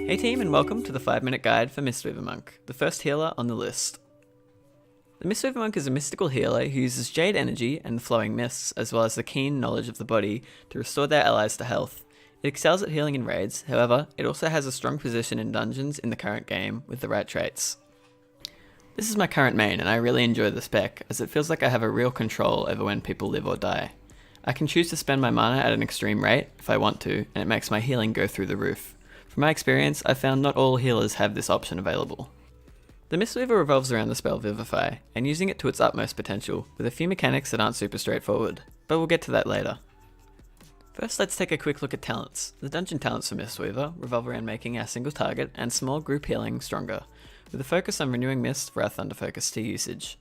Hey team, and welcome to the 5-minute guide for Mistweaver Monk, the first healer on the list. The Mistweaver Monk is a mystical healer who uses Jade energy and flowing mists, as well as the keen knowledge of the body, to restore their allies to health. It excels at healing in raids, however, it also has a strong position in dungeons in the current game with the right traits. This is my current main, and I really enjoy the spec, as it feels like I have a real control over when people live or die. I can choose to spend my mana at an extreme rate, if I want to, and it makes my healing go through the roof. From my experience, I've found not all healers have this option available. The Mistweaver revolves around the spell Vivify, and using it to its utmost potential, with a few mechanics that aren't super straightforward, but we'll get to that later. First, let's take a quick look at talents. The dungeon talents for Mistweaver revolve around making our single target and small group healing stronger, with a focus on Renewing Mist for our Thunder Focus Tea usage.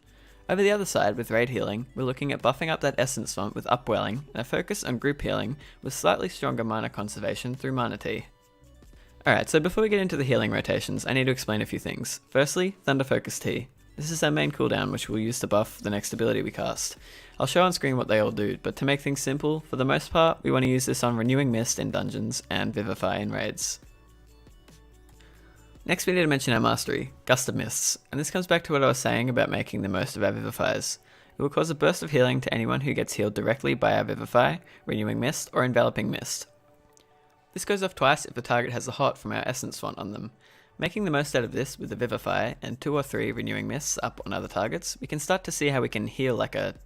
Over the other side, with raid healing, we're looking at buffing up that Essence Font with Upwelling, and a focus on group healing with slightly stronger mana conservation through Mana Tea. Alright, so before we get into the healing rotations, I need to explain a few things. Firstly, Thunder Focus Tea. This is our main cooldown, which we'll use to buff the next ability we cast. I'll show on screen what they all do, but to make things simple, for the most part, we want to use this on Renewing Mist in dungeons and Vivify in raids. Next we need to mention our mastery, Gust of Mists, and this comes back to what I was saying about making the most of our Vivifiers. It will cause a burst of healing to anyone who gets healed directly by our Vivify, Renewing Mist, or Enveloping Mist. This goes off twice if the target has a hot from our Essence Font on them. Making the most out of this with the Vivify and 2 or 3 Renewing Mists up on other targets, we can start to see how we can heal like a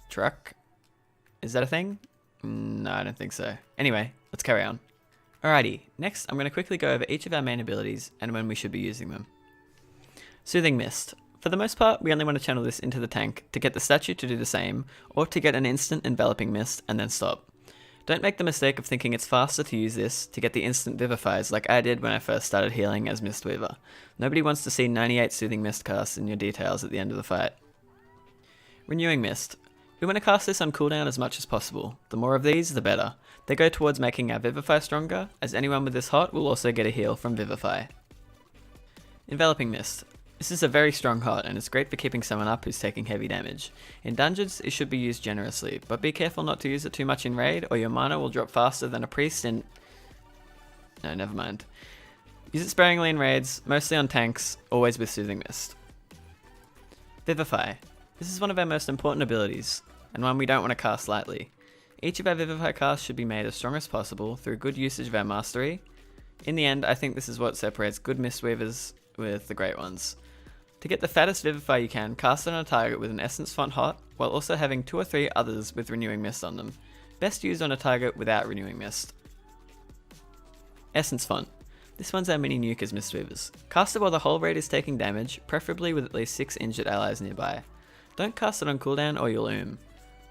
truck. Is that a thing? No, I don't think so. Anyway, let's carry on. Alrighty, next I'm going to quickly go over each of our main abilities and when we should be using them. Soothing Mist. For the most part, we only want to channel this into the tank to get the statue to do the same, or to get an instant Enveloping Mist and then stop. Don't make the mistake of thinking it's faster to use this to get the instant Vivifies like I did when I first started healing as Mistweaver. Nobody wants to see 98 Soothing Mist casts in your details at the end of the fight. Renewing Mist. We want to cast this on cooldown as much as possible. The more of these, the better. They go towards making our Vivify stronger, as anyone with this hot will also get a heal from Vivify. Enveloping Mist. This is a very strong hot, and it's great for keeping someone up who's taking heavy damage. In dungeons, it should be used generously, but be careful not to use it too much in raid, or your mana will drop faster than a priest in... No, never mind. Use it sparingly in raids, mostly on tanks, always with Soothing Mist. Vivify. This is one of our most important abilities, and one we don't want to cast lightly. Each of our Vivify casts should be made as strong as possible through good usage of our mastery. In the end, I think this is what separates good Mistweavers with the great ones. To get the fattest Vivify you can, cast it on a target with an Essence Font hot, while also having 2 or 3 others with Renewing Mist on them. Best used on a target without Renewing Mist. Essence Font. This one's our mini nuke as Mistweavers. Cast it while the whole raid is taking damage, preferably with at least 6 injured allies nearby. Don't cast it on cooldown or you'll oom.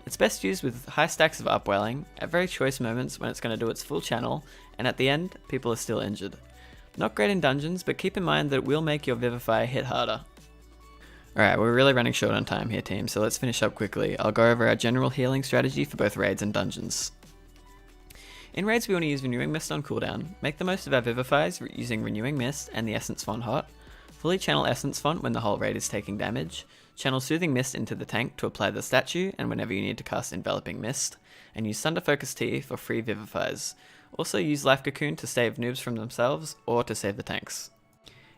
It's best used with high stacks of Upwelling, at very choice moments when it's going to do its full channel, and at the end, people are still injured. Not great in dungeons, but keep in mind that it will make your Vivify hit harder. Alright, we're really running short on time here team, so let's finish up quickly. I'll go over our general healing strategy for both raids and dungeons. In raids we want to use Renewing Mist on cooldown, make the most of our Vivifies using Renewing Mist and the Essence Font hot, fully channel Essence Font when the whole raid is taking damage, channel Soothing Mist into the tank to apply the statue and whenever you need to cast Enveloping Mist, and use Thunder Focus Tea for free Vivifies. Also use Life Cocoon to save noobs from themselves or to save the tanks.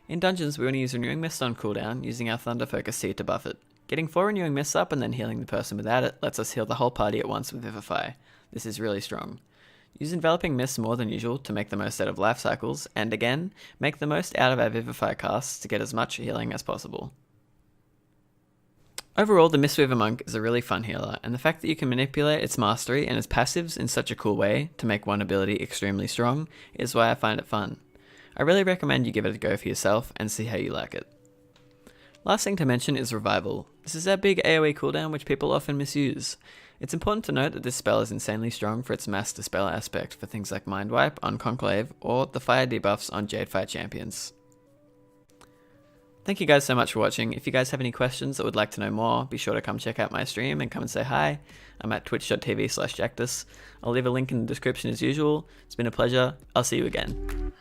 In dungeons we want to use Renewing Mist on cooldown using our Thunder Focus Tea to buff it. Getting 4 Renewing Mists up and then healing the person without it lets us heal the whole party at once with Vivify. This is really strong. Use Enveloping Mist more than usual to make the most out of life cycles, and again, make the most out of our Vivify casts to get as much healing as possible. Overall, the Mistweaver Monk is a really fun healer, and the fact that you can manipulate its mastery and its passives in such a cool way to make one ability extremely strong is why I find it fun. I really recommend you give it a go for yourself and see how you like it. Last thing to mention is Revival. This is our big AoE cooldown which people often misuse. It's important to note that this spell is insanely strong for its mass dispel aspect for things like Mind Wipe on Conclave or the fire debuffs on Jadefire champions. Thank you guys so much for watching. If you guys have any questions or would like to know more, be sure to come check out my stream and come and say hi. I'm at twitch.tv/Jactus. I'll leave a link in the description as usual. It's been a pleasure. I'll see you again.